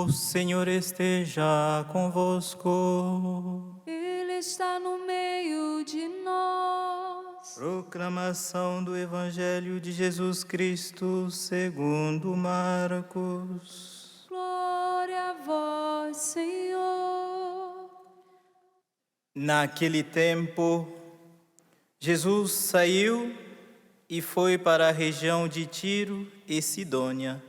O Senhor esteja convosco. Ele está no meio de nós. Proclamação do Evangelho de Jesus Cristo segundo Marcos. Glória a vós, Senhor. Naquele tempo, Jesus saiu e foi para a região de Tiro e Sidônia.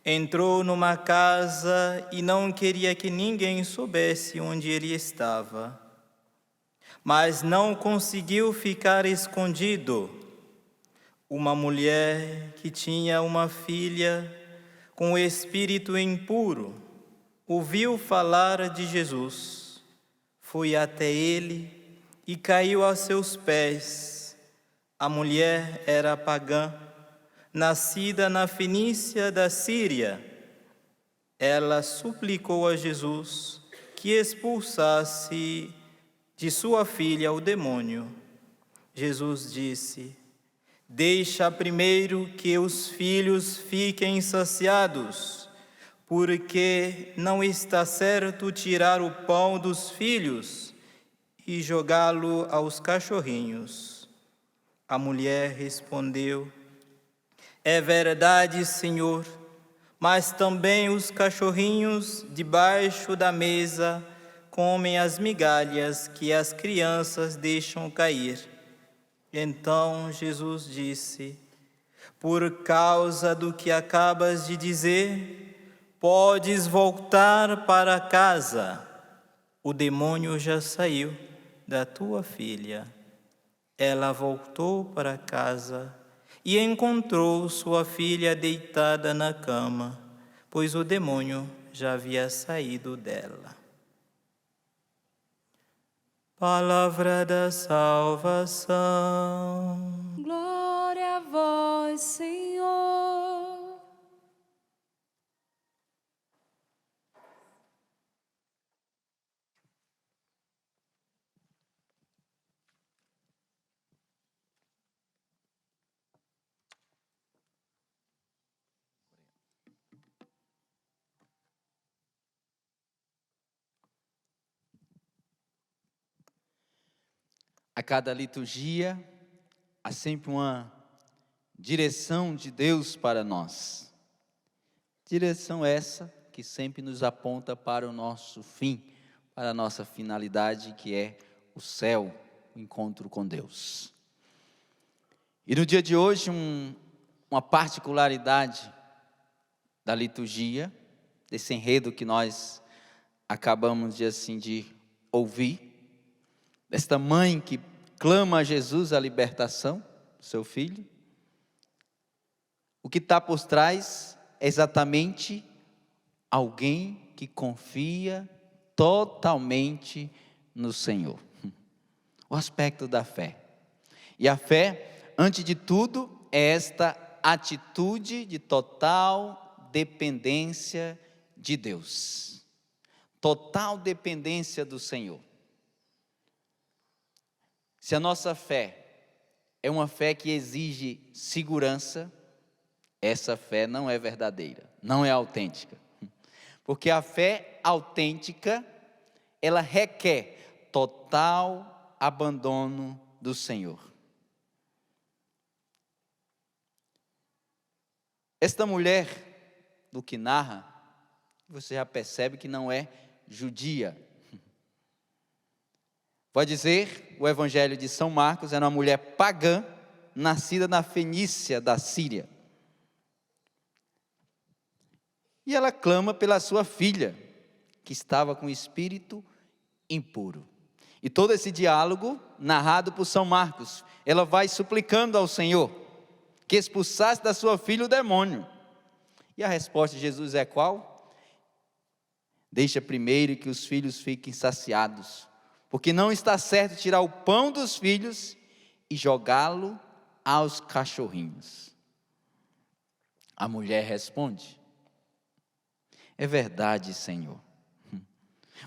Entrou numa casa e não queria que ninguém soubesse onde ele estava. Mas não conseguiu ficar escondido. Uma mulher que tinha uma filha com o espírito impuro ouviu falar de Jesus. Foi até ele e caiu aos seus pés. A mulher era pagã, nascida na Fenícia da Síria. Ela suplicou a Jesus que expulsasse de sua filha o demônio. Jesus disse: deixa primeiro que os filhos fiquem saciados, porque não está certo tirar o pão dos filhos e jogá-lo aos cachorrinhos. A mulher respondeu: é verdade, Senhor, mas também os cachorrinhos debaixo da mesa comem as migalhas que as crianças deixam cair. Então Jesus disse: por causa do que acabas de dizer, podes voltar para casa. O demônio já saiu da tua filha. Ela voltou para casa e encontrou sua filha deitada na cama, pois o demônio já havia saído dela. Palavra da salvação. Glória a vós, Senhor. A cada liturgia, há sempre uma direção de Deus para nós. Direção essa que sempre nos aponta para o nosso fim, para a nossa finalidade, que é o céu, o encontro com Deus. E no dia de hoje, uma particularidade da liturgia, desse enredo que nós acabamos de ouvir, desta mãe que clama a Jesus a libertação do seu filho. O que está por trás é exatamente alguém que confia totalmente no Senhor. O aspecto da fé. E a fé, antes de tudo, é esta atitude de total dependência de Deus. Total dependência do Senhor. Se a nossa fé é uma fé que exige segurança, essa fé não é verdadeira, não é autêntica. Porque a fé autêntica, ela requer total abandono do Senhor. Esta mulher, do que narra, você já percebe que não é judia. Pode dizer, o Evangelho de São Marcos era uma mulher pagã, nascida na Fenícia da Síria. E ela clama pela sua filha, que estava com espírito impuro. E todo esse diálogo, narrado por São Marcos, ela vai suplicando ao Senhor que expulsasse da sua filha o demônio. E a resposta de Jesus é qual? Deixa primeiro que os filhos fiquem saciados, porque não está certo tirar o pão dos filhos e jogá-lo aos cachorrinhos. A mulher responde: é verdade, Senhor.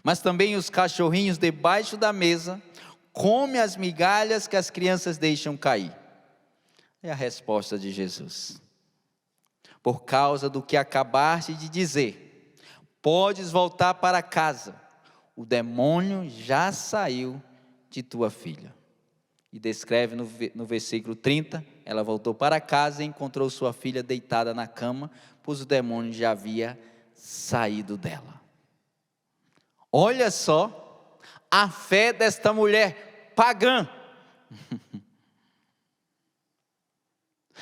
Mas também os cachorrinhos debaixo da mesa comem as migalhas que as crianças deixam cair. É a resposta de Jesus. Por causa do que acabaste de dizer, podes voltar para casa, o demônio já saiu de tua filha. E descreve no versículo 30, ela voltou para casa e encontrou sua filha deitada na cama, pois o demônio já havia saído dela. Olha só a fé desta mulher pagã.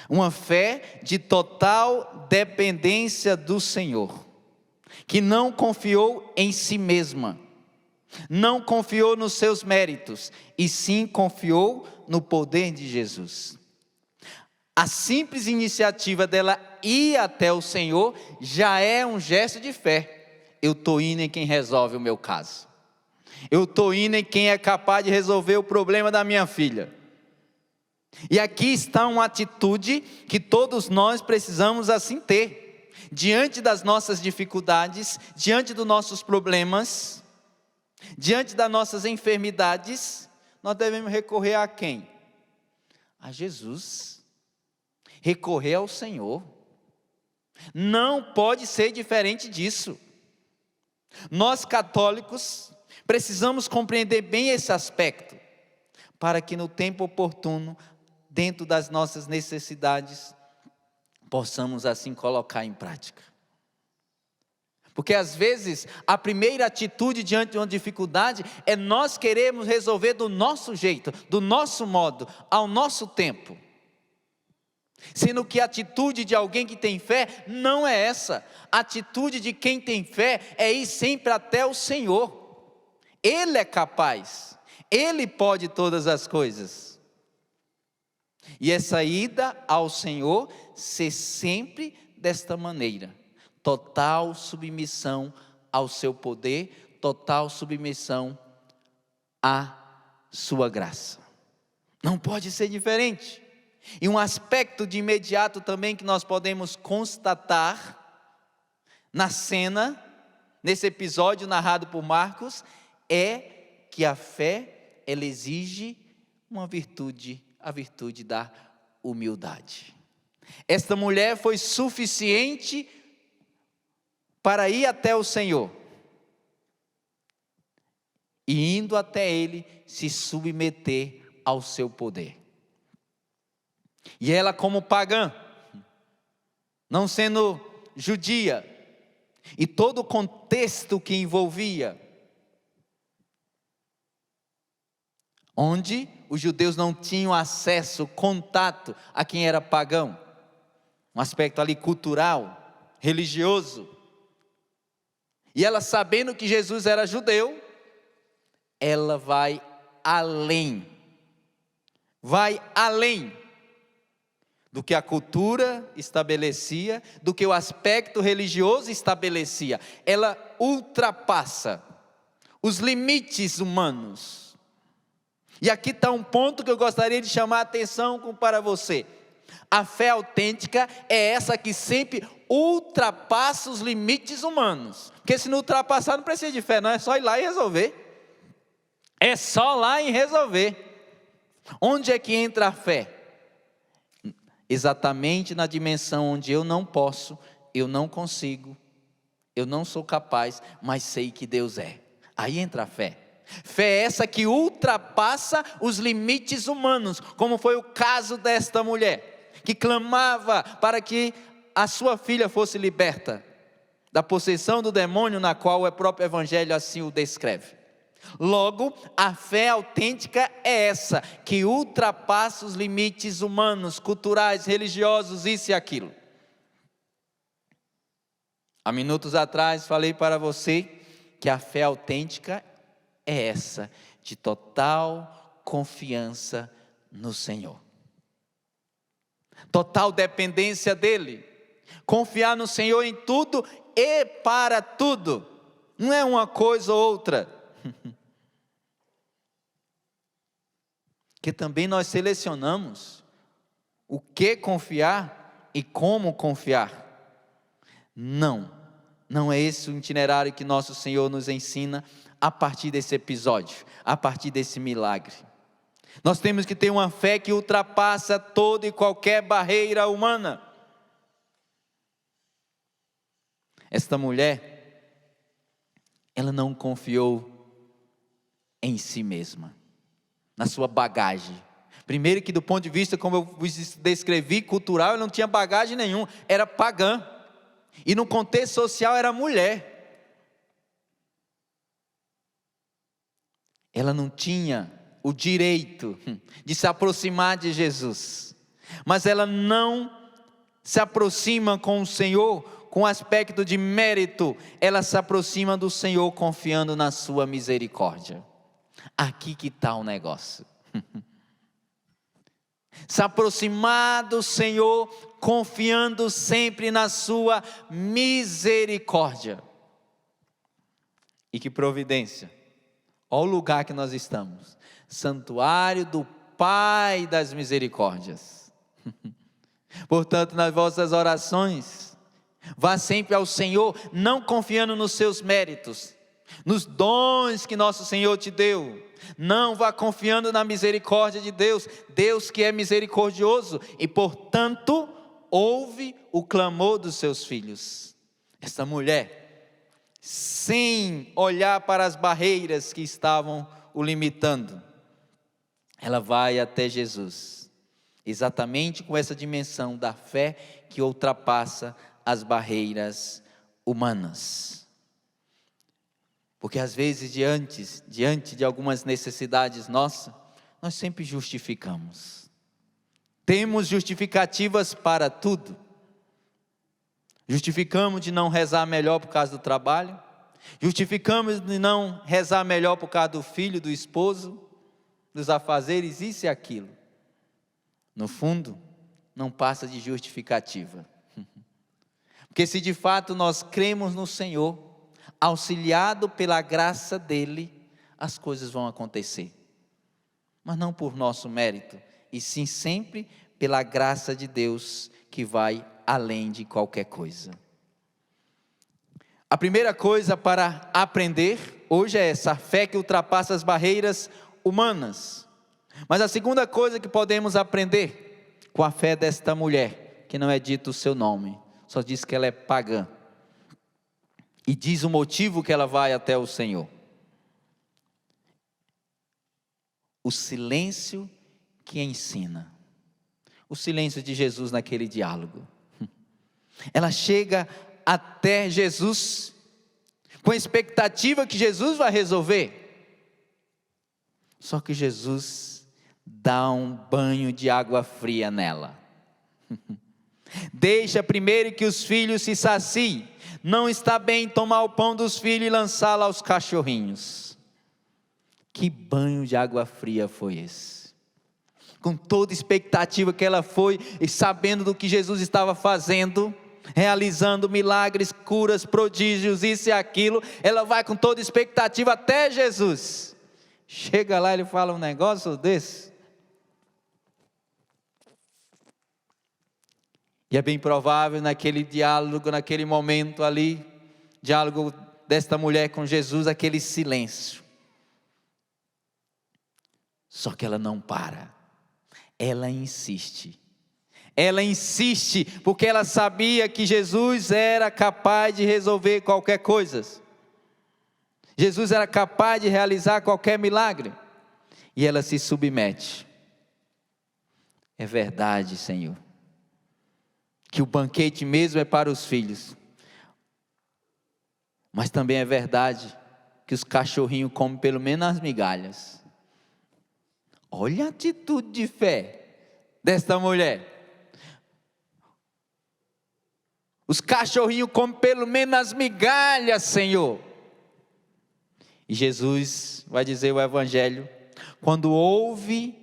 Uma fé de total dependência do Senhor, que não confiou em si mesma, não confiou nos seus méritos, e sim confiou no poder de Jesus. A simples iniciativa dela ir até o Senhor já é um gesto de fé. Eu estou indo em quem resolve o meu caso. Eu estou indo em quem é capaz de resolver o problema da minha filha. E aqui está uma atitude que todos nós precisamos assim ter. Diante das nossas dificuldades, diante dos nossos problemas, diante das nossas enfermidades, nós devemos recorrer a quem? A Jesus. Recorrer ao Senhor. Não pode ser diferente disso. Nós católicos precisamos compreender bem esse aspecto, para que no tempo oportuno, dentro das nossas necessidades, possamos assim colocar em prática. Porque às vezes a primeira atitude diante de uma dificuldade é nós queremos resolver do nosso jeito, do nosso modo, ao nosso tempo. Sendo que a atitude de alguém que tem fé não é essa. A atitude de quem tem fé é ir sempre até o Senhor. Ele é capaz, Ele pode todas as coisas. E essa ida ao Senhor ser sempre desta maneira: total submissão ao seu poder, total submissão à sua graça. Não pode ser diferente. E um aspecto de imediato também que nós podemos constatar na cena, nesse episódio narrado por Marcos, é que a fé, ela exige uma virtude, a virtude da humildade. Esta mulher foi suficiente para ir até o Senhor, e indo até Ele, se submeter ao seu poder. E ela, como pagã, não sendo judia, e todo o contexto que envolvia, onde os judeus não tinham acesso, contato a quem era pagão, um aspecto ali cultural, religioso. E ela, sabendo que Jesus era judeu, ela vai além do que a cultura estabelecia, do que o aspecto religioso estabelecia. Ela ultrapassa os limites humanos. E aqui está um ponto que eu gostaria de chamar a atenção para você. A fé autêntica é essa que sempre ultrapassa os limites humanos. Porque se não ultrapassar, não precisa de fé, não, é só ir lá e resolver. É só lá e resolver. Onde é que entra a fé? Exatamente na dimensão onde eu não posso, eu não consigo, eu não sou capaz, mas sei que Deus é. Aí entra a fé. Fé é essa que ultrapassa os limites humanos, como foi o caso desta mulher, que clamava para que a sua filha fosse liberta da possessão do demônio, na qual o próprio Evangelho assim o descreve. Logo, a fé autêntica é essa, que ultrapassa os limites humanos, culturais, religiosos, isso e aquilo. Há minutos atrás falei para você que a fé autêntica é essa, de total confiança no Senhor. Total dependência dEle. Confiar no Senhor em tudo e para tudo. Não é uma coisa ou outra. Que também nós selecionamos o que confiar e como confiar. Não é esse o itinerário que nosso Senhor nos ensina a partir desse episódio, a partir desse milagre. Nós temos que ter uma fé que ultrapassa toda e qualquer barreira humana. Esta mulher, ela não confiou em si mesma, na sua bagagem. Primeiro que do ponto de vista, como eu vos descrevi, cultural, ela não tinha bagagem nenhuma, era pagã. E no contexto social era mulher. Ela não tinha o direito de se aproximar de Jesus. Mas ela não se aproxima com o Senhor com aspecto de mérito. Ela se aproxima do Senhor confiando na sua misericórdia. Aqui que está o negócio. Se aproximar do Senhor confiando sempre na sua misericórdia. E que providência! Olha o lugar que nós estamos. Santuário do Pai das misericórdias. Portanto, nas vossas orações, vá sempre ao Senhor, não confiando nos seus méritos, nos dons que nosso Senhor te deu. Não vá confiando na misericórdia de Deus. Deus que é misericordioso e, portanto, ouve o clamor dos seus filhos. Esta mulher, sem olhar para as barreiras que estavam o limitando, ela vai até Jesus, exatamente com essa dimensão da fé que ultrapassa as barreiras humanas. Porque às vezes diante de algumas necessidades nossas, nós sempre justificamos. Temos justificativas para tudo. Justificamos de não rezar melhor por causa do trabalho. Justificamos de não rezar melhor por causa do filho, do esposo, dos afazeres, isso e aquilo. No fundo, não passa de justificativa. Porque se de fato nós cremos no Senhor, auxiliado pela graça dele, as coisas vão acontecer. Mas não por nosso mérito, e sim sempre pela graça de Deus, que vai além de qualquer coisa. A primeira coisa para aprender hoje é essa fé que ultrapassa as barreiras humanas. Mas a segunda coisa que podemos aprender com a fé desta mulher, que não é dito o seu nome, só diz que ela é pagã. E diz o motivo que ela vai até o Senhor. O silêncio que ensina. O silêncio de Jesus naquele diálogo. Ela chega até Jesus com a expectativa que Jesus vai resolver. Só que Jesus dá um banho de água fria nela. Deixa primeiro que os filhos se saciem. Não está bem tomar o pão dos filhos e lançá-lo aos cachorrinhos. Que banho de água fria foi esse? Com toda a expectativa que ela foi, e sabendo do que Jesus estava fazendo, realizando milagres, curas, prodígios, isso e aquilo, ela vai com toda a expectativa até Jesus. Chega lá e ele fala um negócio desse. E é bem provável naquele diálogo, naquele momento ali, diálogo desta mulher com Jesus, aquele silêncio. Só que ela não para, ela insiste. Ela insiste porque ela sabia que Jesus era capaz de resolver qualquer coisa. Jesus era capaz de realizar qualquer milagre. E ela se submete. É verdade, Senhor, que o banquete mesmo é para os filhos. Mas também é verdade que os cachorrinhos comem pelo menos as migalhas. Olha a atitude de fé desta mulher. Os cachorrinhos comem pelo menos as migalhas, Senhor. E Jesus vai dizer o Evangelho, quando ouve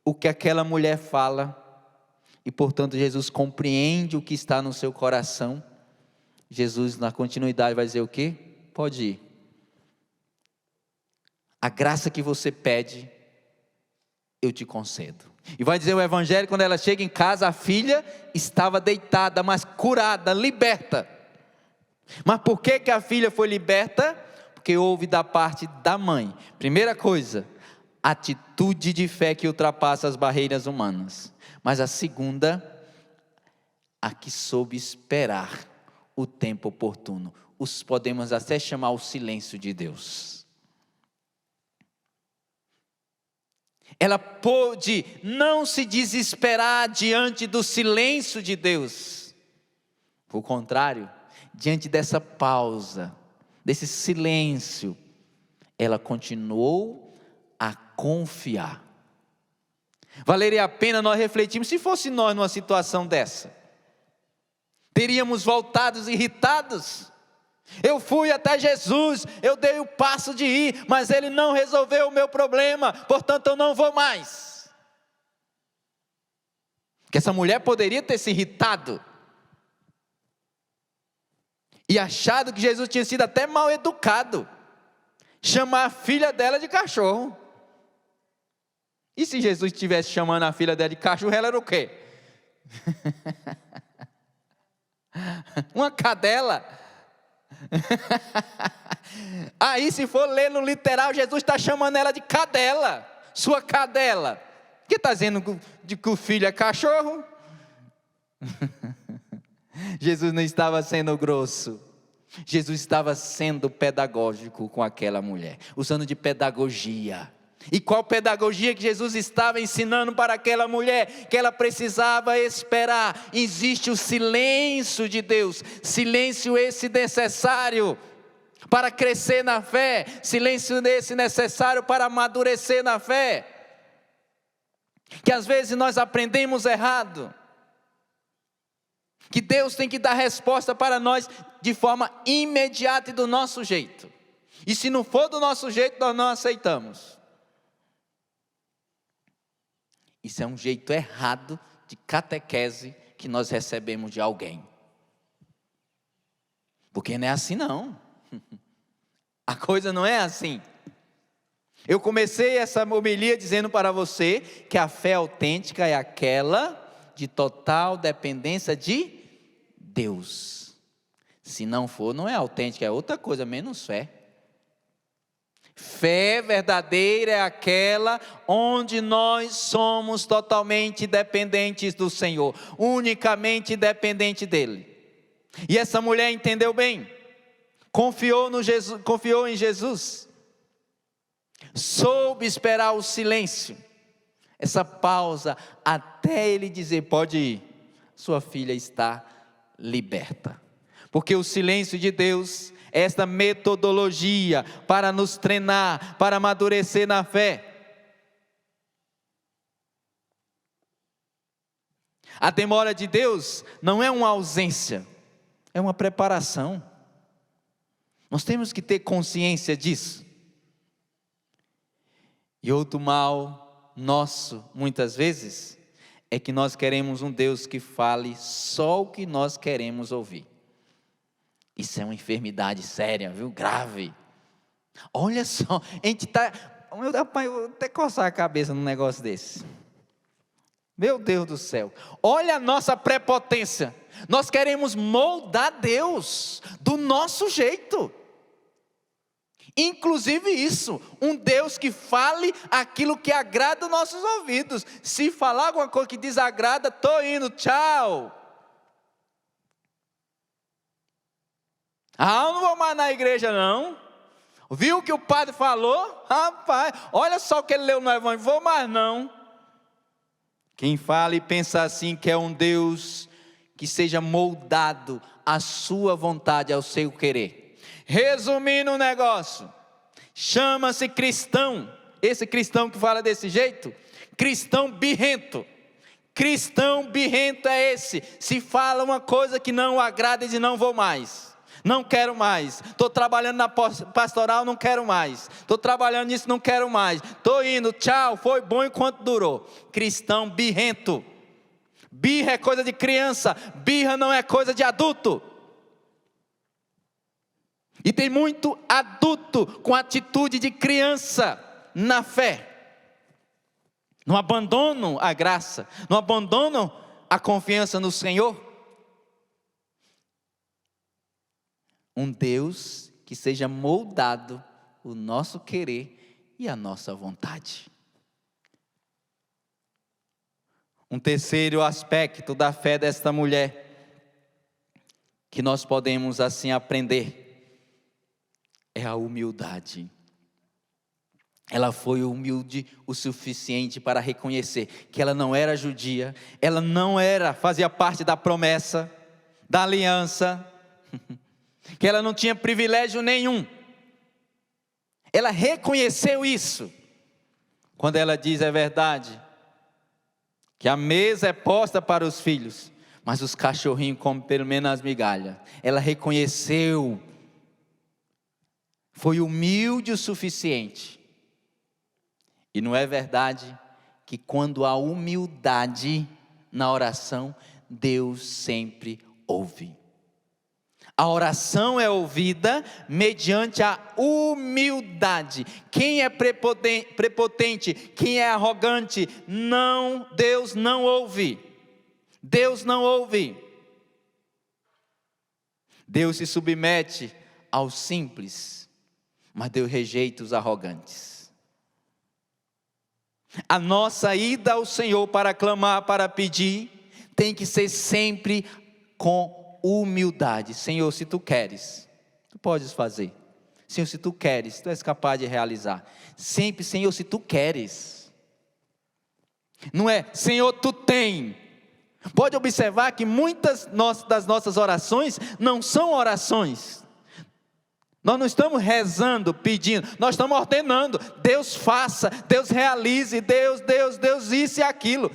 o que aquela mulher fala, e portanto Jesus compreende o que está no seu coração, Jesus na continuidade vai dizer o quê? Pode ir. A graça que você pede, eu te concedo. E vai dizer o Evangelho, quando ela chega em casa, a filha estava deitada, mas curada, liberta. Mas por que a filha foi liberta? Porque houve da parte da mãe. Primeira coisa, atitude de fé que ultrapassa as barreiras humanas. Mas a segunda, a que soube esperar o tempo oportuno. podemos até chamar o silêncio de Deus. Ela pôde não se desesperar diante do silêncio de Deus. Por contrário, diante dessa pausa, desse silêncio, ela continuou a confiar. Valeria a pena nós refletirmos, se fosse nós numa situação dessa, teríamos voltado irritados. Eu fui até Jesus, eu dei o passo de ir, mas Ele não resolveu o meu problema, portanto eu não vou mais. Porque essa mulher poderia ter se irritado e achado que Jesus tinha sido até mal educado, chamar a filha dela de cachorro. E se Jesus estivesse chamando a filha dela de cachorro, ela era o quê? Uma cadela. Aí, se for ler no literal, Jesus está chamando ela de cadela, sua cadela. Que está dizendo que o filho é cachorro? Jesus não estava sendo grosso, Jesus estava sendo pedagógico com aquela mulher, usando de pedagogia. E qual pedagogia que Jesus estava ensinando para aquela mulher? Que ela precisava esperar. Existe o silêncio de Deus, silêncio esse necessário para crescer na fé, silêncio esse necessário para amadurecer na fé, que às vezes nós aprendemos errado, que Deus tem que dar resposta para nós de forma imediata e do nosso jeito, e se não for do nosso jeito, nós não aceitamos. Isso é um jeito errado de catequese que nós recebemos de alguém. Porque não é assim não. A coisa não é assim. Eu comecei essa homilia dizendo para você que a fé autêntica é aquela de total dependência de Deus. Se não for, não é autêntica, é outra coisa, menos fé. Fé verdadeira é aquela onde nós somos totalmente dependentes do Senhor, unicamente dependente dEle. E essa mulher entendeu bem, confiou em Jesus, soube esperar o silêncio, essa pausa, até Ele dizer: pode ir, sua filha está liberta. Porque o silêncio de Deus, esta metodologia para nos treinar, para amadurecer na fé. A demora de Deus não é uma ausência, é uma preparação. Nós temos que ter consciência disso. E outro mal nosso, muitas vezes, é que nós queremos um Deus que fale só o que nós queremos ouvir. Isso é uma enfermidade séria, viu? Grave. Olha só, a gente está... Rapaz, eu vou até coçar a cabeça num negócio desse. Meu Deus do céu. Olha a nossa prepotência. Nós queremos moldar Deus do nosso jeito. Inclusive isso, um Deus que fale aquilo que agrada os nossos ouvidos. Se falar alguma coisa que desagrada, estou indo, tchau. Eu não vou mais na igreja não. Viu o que o padre falou? Rapaz, olha só o que ele leu no Evangelho, vou mais não. Quem fala e pensa assim quer um Deus que seja moldado à sua vontade, ao seu querer. Resumindo o negócio, chama-se cristão. Esse cristão que fala desse jeito, cristão birrento. Cristão birrento é esse, se fala uma coisa que não agrada e diz: não vou mais. Não quero mais, estou trabalhando na pastoral, não quero mais, estou trabalhando nisso, não quero mais, estou indo, tchau, foi bom enquanto durou. Cristão birrento. Birra é coisa de criança, birra não é coisa de adulto. E tem muito adulto com atitude de criança na fé. Não abandonam a graça, não abandonam a confiança no Senhor. Um Deus que seja moldado o nosso querer e a nossa vontade. Um terceiro aspecto da fé desta mulher, que nós podemos assim aprender, é a humildade. Ela foi humilde o suficiente para reconhecer que ela não era judia, ela não fazia parte da promessa, da aliança, que ela não tinha privilégio nenhum. Ela reconheceu isso. Quando ela diz: é verdade, que a mesa é posta para os filhos, mas os cachorrinhos comem pelo menos as migalhas. Ela reconheceu, foi humilde o suficiente. E não é verdade que quando há humildade na oração, Deus sempre ouve. A oração é ouvida mediante a humildade. Quem é prepotente, quem é arrogante, Deus não ouve. Deus não ouve. Deus se submete aos simples, mas Deus rejeita os arrogantes. A nossa ida ao Senhor para clamar, para pedir, tem que ser sempre com humildade. Senhor, se tu queres, tu podes fazer. Senhor, se tu queres, tu és capaz de realizar. Sempre, Senhor, se tu queres. Não é, Senhor, tu tem. Pode observar que muitas das nossas orações não são orações. Nós não estamos rezando, pedindo, nós estamos ordenando. Deus faça, Deus realize, Deus isso e aquilo.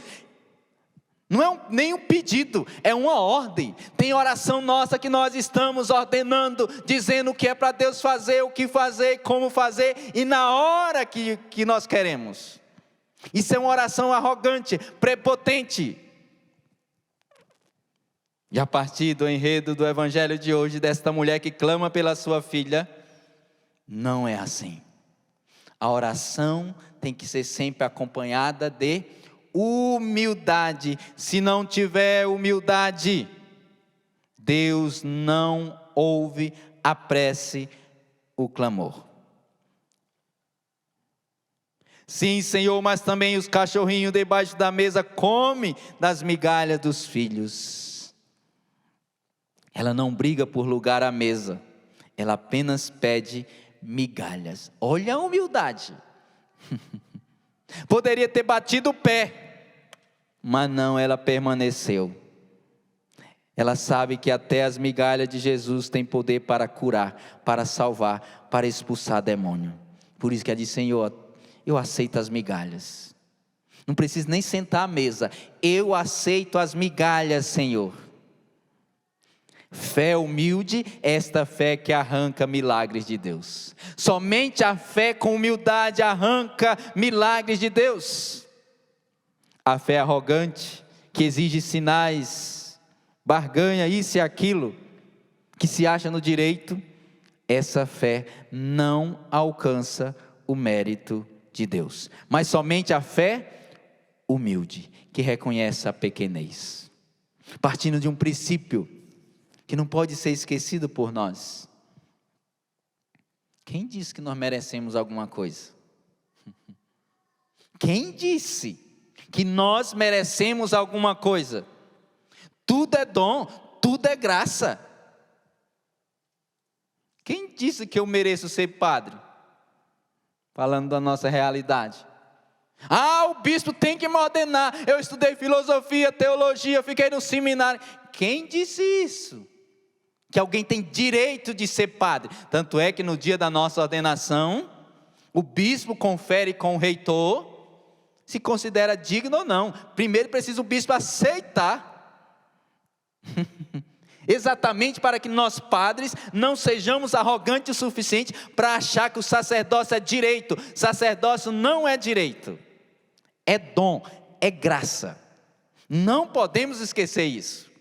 Não é nem um pedido, é uma ordem. Tem oração nossa que nós estamos ordenando, dizendo o que é para Deus fazer, o que fazer, como fazer, e na hora que nós queremos. Isso é uma oração arrogante, prepotente. E a partir do enredo do evangelho de hoje, desta mulher que clama pela sua filha, não é assim. A oração tem que ser sempre acompanhada de humildade. Se não tiver humildade, Deus não ouve a prece, o clamor. Sim, Senhor, mas também os cachorrinhos debaixo da mesa comem das migalhas dos filhos. Ela não briga por lugar à mesa, ela apenas pede migalhas. Olha a humildade. Poderia ter batido o pé, mas não, ela permaneceu. Ela sabe que até as migalhas de Jesus têm poder para curar, para salvar, para expulsar demônio. Por isso que ela diz: Senhor, eu aceito as migalhas. Não preciso nem sentar à mesa, eu aceito as migalhas, Senhor. Fé humilde, esta fé que arranca milagres de Deus. Somente a fé com humildade arranca milagres de Deus. A fé arrogante, que exige sinais, barganha isso e aquilo, que se acha no direito, essa fé não alcança o mérito de Deus. Mas somente a fé humilde, que reconhece a pequenez. Partindo de um princípio que não pode ser esquecido por nós. Quem disse que nós merecemos alguma coisa? Quem disse que nós merecemos alguma coisa? Tudo é dom, tudo é graça. Quem disse que eu mereço ser padre? Falando da nossa realidade. O bispo tem que me ordenar. Eu estudei filosofia, teologia, fiquei no seminário. Quem disse isso? Que alguém tem direito de ser padre. Tanto é que no dia da nossa ordenação, o bispo confere com o reitor se considera digno ou não. Primeiro precisa o bispo aceitar. Exatamente para que nós padres não sejamos arrogantes o suficiente para achar que o sacerdócio é direito. Sacerdócio não é direito, é dom, é graça. Não podemos esquecer isso.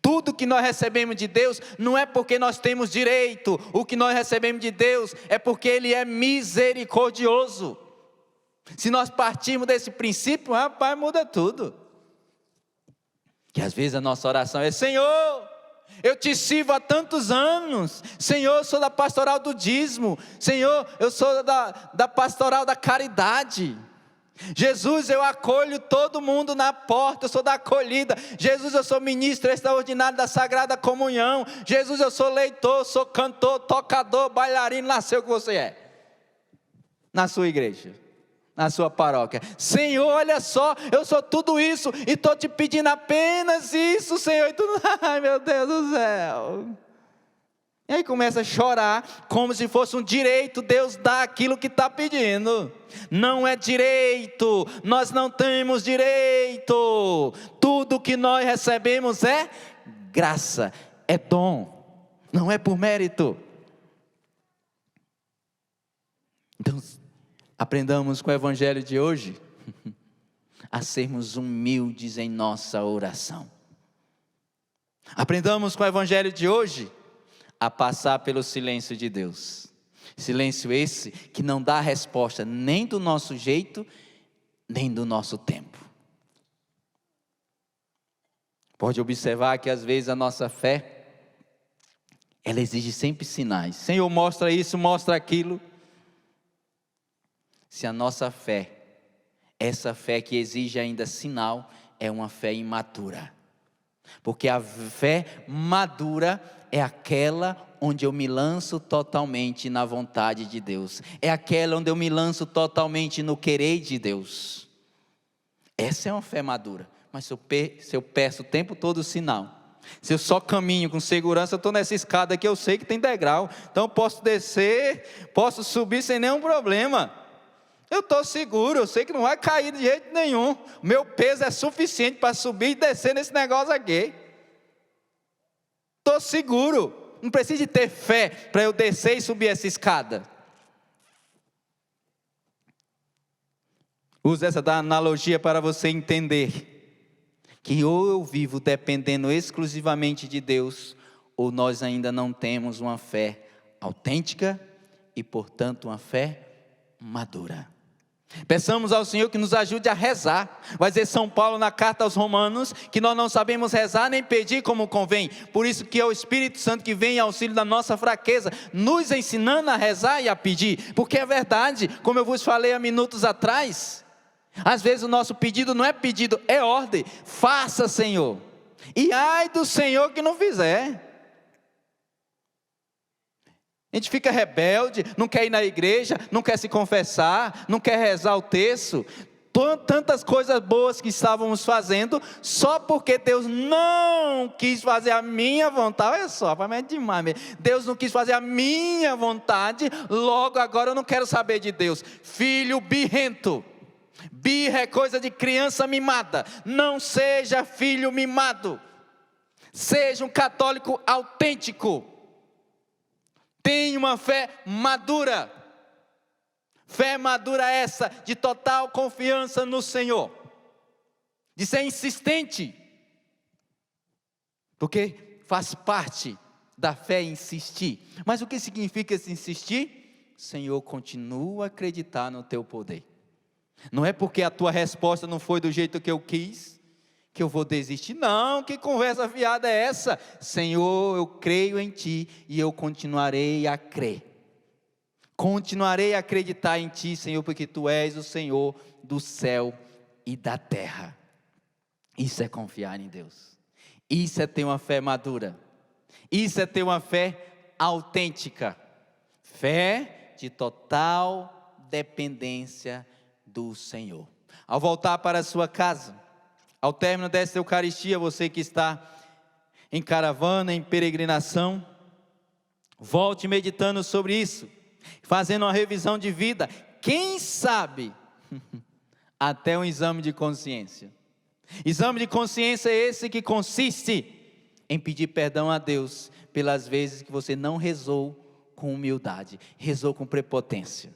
Tudo que nós recebemos de Deus não é porque nós temos direito. O que nós recebemos de Deus é porque Ele é misericordioso. Se nós partirmos desse princípio, rapaz, muda tudo. Que às vezes a nossa oração é: Senhor, eu te sirvo há tantos anos. Senhor, eu sou da pastoral do dízimo. Senhor, eu sou da pastoral da caridade. Jesus, eu acolho todo mundo na porta, eu sou da acolhida. Jesus, eu sou ministro extraordinário da Sagrada Comunhão. Jesus, eu sou leitor, sou cantor, tocador, bailarino, nasceu o que você é. Na sua igreja, na sua paróquia. Senhor, olha só, eu sou tudo isso e estou te pedindo apenas isso, Senhor. E tu, ai meu Deus do céu. E aí começa a chorar, como se fosse um direito Deus dar aquilo que está pedindo. Não é direito, nós não temos direito. Tudo que nós recebemos é graça, é dom, não é por mérito. Então, aprendamos com o evangelho de hoje a sermos humildes em nossa oração. Aprendamos com o evangelho de hoje a passar pelo silêncio de Deus. Silêncio esse que não dá resposta nem do nosso jeito, nem do nosso tempo. Pode observar que às vezes a nossa fé, ela exige sempre sinais. Senhor, mostra isso, mostra aquilo. Se a nossa fé, essa fé que exige ainda sinal, é uma fé imatura. Porque a fé madura é aquela onde eu me lanço totalmente na vontade de Deus. É aquela onde eu me lanço totalmente no querer de Deus. Essa é uma fé madura. Mas se eu peço o tempo todo o sinal, se eu só caminho com segurança, eu estou nessa escada aqui, eu sei que tem degrau. Então eu posso descer, posso subir sem nenhum problema. Eu estou seguro, eu sei que não vai cair de jeito nenhum. O meu peso é suficiente para subir e descer nesse negócio aqui. Estou seguro, não preciso de ter fé para eu descer e subir essa escada. Uso essa analogia para você entender que ou eu vivo dependendo exclusivamente de Deus, ou nós ainda não temos uma fé autêntica e, portanto, uma fé madura. Peçamos ao Senhor que nos ajude a rezar. Vai dizer São Paulo na carta aos Romanos, que nós não sabemos rezar nem pedir como convém. Por isso que é o Espírito Santo que vem em auxílio da nossa fraqueza, nos ensinando a rezar e a pedir. Porque é verdade, como eu vos falei há minutos atrás, às vezes o nosso pedido não é pedido, é ordem. Faça, Senhor. E ai do Senhor que não fizer. A gente fica rebelde, não quer ir na igreja, não quer se confessar, não quer rezar o terço. Tantas coisas boas que estávamos fazendo, só porque Deus não quis fazer a minha vontade. Olha só, é demais mesmo. Deus não quis fazer a minha vontade, logo agora eu não quero saber de Deus. Filho birrento. Birra é coisa de criança mimada. Não seja filho mimado. Seja um católico autêntico. Tenha uma fé madura. Fé madura essa, de total confiança no Senhor. De ser insistente. Porque faz parte da fé insistir. Mas o que significa esse insistir? Senhor, continua a acreditar no teu poder. Não é porque a tua resposta não foi do jeito que eu quis, que eu vou desistir. Não, que conversa fiada é essa? Senhor, eu creio em ti e eu continuarei a crer. Continuarei a acreditar em ti, Senhor, porque tu és o Senhor do céu e da terra. Isso é confiar em Deus. Isso é ter uma fé madura. Isso é ter uma fé autêntica. Fé de total dependência do Senhor. Ao voltar para a sua casa, ao término desta Eucaristia, você que está em caravana, em peregrinação, volte meditando sobre isso, fazendo uma revisão de vida, quem sabe, até um exame de consciência. Exame de consciência é esse que consiste em pedir perdão a Deus, pelas vezes que você não rezou com humildade, rezou com prepotência.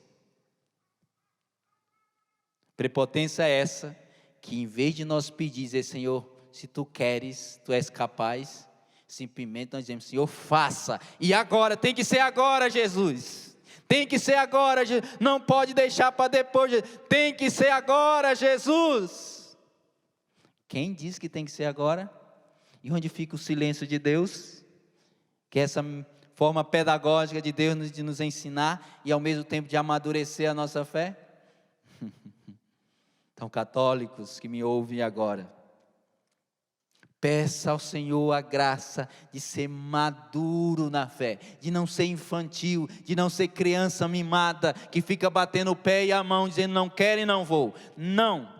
Prepotência é essa, que em vez de nós pedir, dizer, Senhor, se tu queres, tu és capaz, simplesmente nós dizemos, Senhor, faça, e agora, tem que ser agora, Jesus, tem que ser agora, não pode deixar para depois, tem que ser agora, Jesus. Quem diz que tem que ser agora? E onde fica o silêncio de Deus? Que é essa forma pedagógica de Deus de nos ensinar, e ao mesmo tempo de amadurecer a nossa fé? Então, católicos que me ouvem agora, peça ao Senhor a graça de ser maduro na fé, de não ser infantil, de não ser criança mimada, que fica batendo o pé e a mão, dizendo não quero e não vou. Não,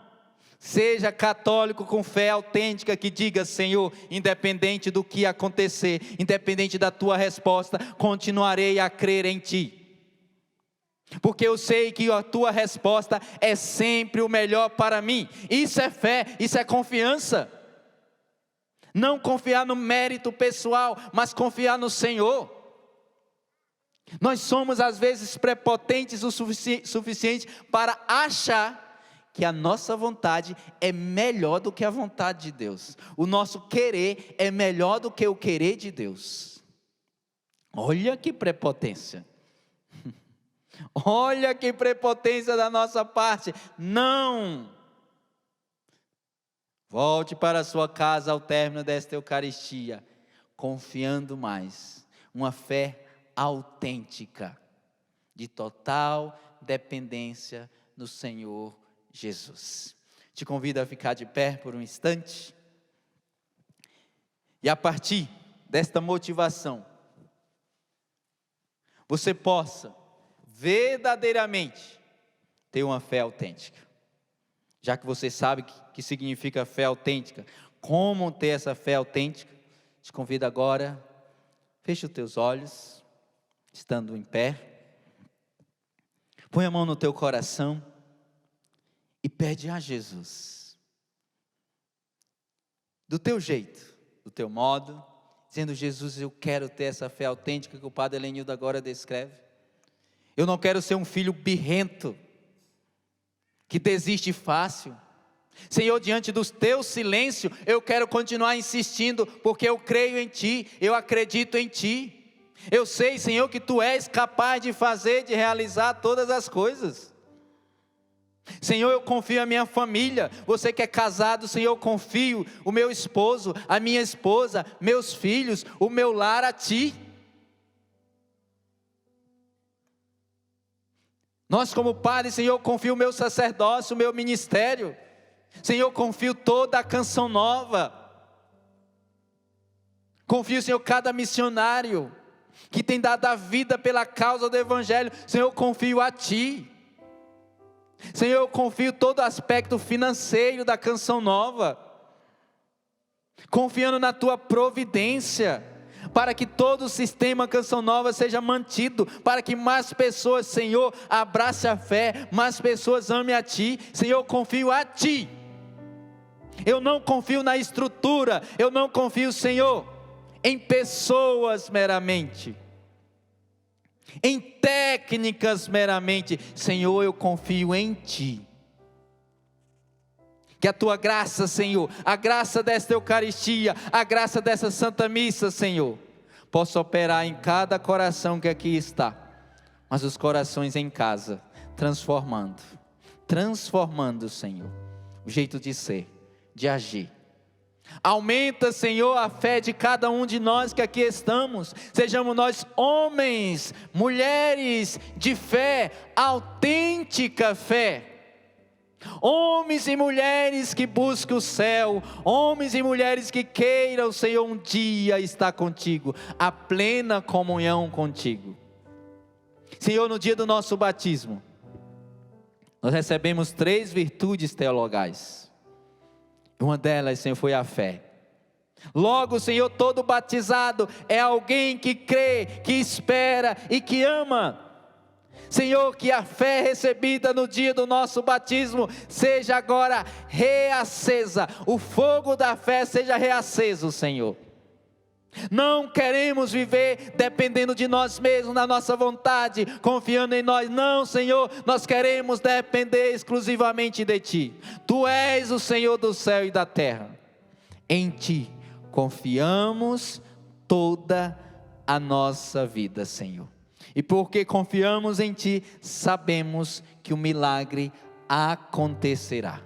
seja católico com fé autêntica, que diga: Senhor, independente do que acontecer, independente da tua resposta, continuarei a crer em Ti. Porque eu sei que a tua resposta é sempre o melhor para mim. Isso é fé, isso é confiança. Não confiar no mérito pessoal, mas confiar no Senhor. Nós somos às vezes prepotentes o suficiente para achar que a nossa vontade é melhor do que a vontade de Deus. O nosso querer é melhor do que o querer de Deus. Olha que prepotência. Olha que prepotência da nossa parte. Não. Volte para a sua casa ao término desta Eucaristia, confiando mais, uma fé autêntica, de total dependência no Senhor Jesus. Te convido a ficar de pé por um instante, e a partir desta motivação, você possa verdadeiramente ter uma fé autêntica. Já que você sabe que significa fé autêntica, como ter essa fé autêntica, te convido agora, feche os teus olhos, estando em pé, põe a mão no teu coração e pede a Jesus, do teu jeito, do teu modo, dizendo: Jesus, eu quero ter essa fé autêntica que o Padre Helenildo agora descreve. Eu não quero ser um filho birrento, que desiste fácil. Senhor, diante do teu silêncio, eu quero continuar insistindo, porque eu creio em Ti, eu acredito em Ti. Eu sei, Senhor, que Tu és capaz de fazer, de realizar todas as coisas. Senhor, eu confio a minha família. Você que é casado, Senhor, eu confio o meu esposo, a minha esposa, meus filhos, o meu lar a Ti. Nós como padres, Senhor, eu confio o meu sacerdócio, o meu ministério. Senhor, eu confio toda a Canção Nova. Confio, Senhor, cada missionário que tem dado a vida pela causa do Evangelho. Senhor, eu confio a Ti. Senhor, eu confio todo o aspecto financeiro da Canção Nova, confiando na Tua providência, para que todo o sistema Canção Nova seja mantido, para que mais pessoas, Senhor, abracem a fé, mais pessoas amem a Ti. Senhor, eu confio a Ti. Eu não confio na estrutura, eu não confio, Senhor, em pessoas meramente, em técnicas meramente. Senhor, eu confio em Ti. Que a Tua graça, Senhor, a graça desta Eucaristia, a graça dessa Santa Missa, Senhor, possa operar em cada coração que aqui está, mas os corações em casa, transformando, Senhor, o jeito de ser, de agir. Aumenta, Senhor, a fé de cada um de nós que aqui estamos. Sejamos nós homens, mulheres de fé, autêntica fé. Homens e mulheres que busquem o céu, homens e mulheres que queiram, Senhor, um dia estar contigo, a plena comunhão contigo. Senhor, no dia do nosso batismo, nós recebemos 3 virtudes teologais. Uma delas, Senhor, foi a fé. Logo, Senhor, todo batizado é alguém que crê, que espera e que ama. Senhor, que a fé recebida no dia do nosso batismo seja agora reacesa, o fogo da fé seja reaceso, Senhor. Não queremos viver dependendo de nós mesmos, na nossa vontade, confiando em nós. Não, Senhor, nós queremos depender exclusivamente de Ti. Tu és o Senhor do céu e da terra. Em Ti confiamos toda a nossa vida, Senhor. E porque confiamos em Ti, sabemos que o milagre acontecerá.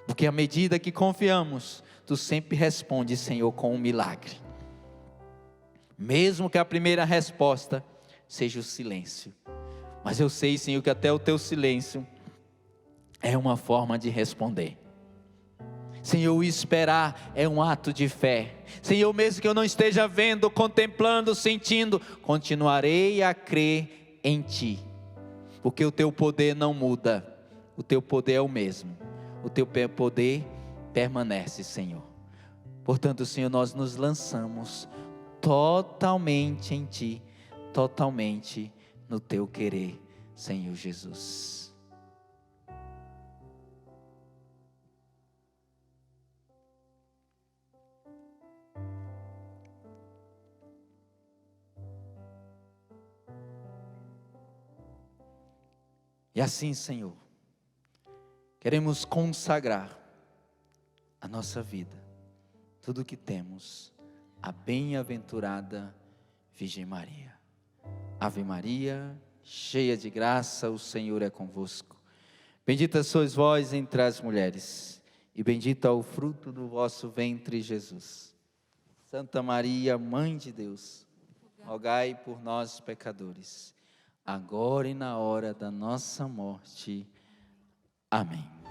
Porque à medida que confiamos, Tu sempre respondes, Senhor, com um milagre. Mesmo que a primeira resposta seja o silêncio. Mas eu sei, Senhor, que até o Teu silêncio é uma forma de responder. Senhor, o esperar é um ato de fé. Senhor, mesmo que eu não esteja vendo, contemplando, sentindo, continuarei a crer em Ti, porque o Teu poder não muda, o Teu poder é o mesmo, o Teu poder permanece, Senhor. Portanto, Senhor, nós nos lançamos totalmente em Ti, totalmente no Teu querer, Senhor Jesus. E assim, Senhor, queremos consagrar a nossa vida, tudo o que temos, a bem-aventurada Virgem Maria. Ave Maria, cheia de graça, o Senhor é convosco. Bendita sois vós entre as mulheres, e bendito é o fruto do vosso ventre, Jesus. Santa Maria, Mãe de Deus, rogai por nós, pecadores, agora e na hora da nossa morte. Amém.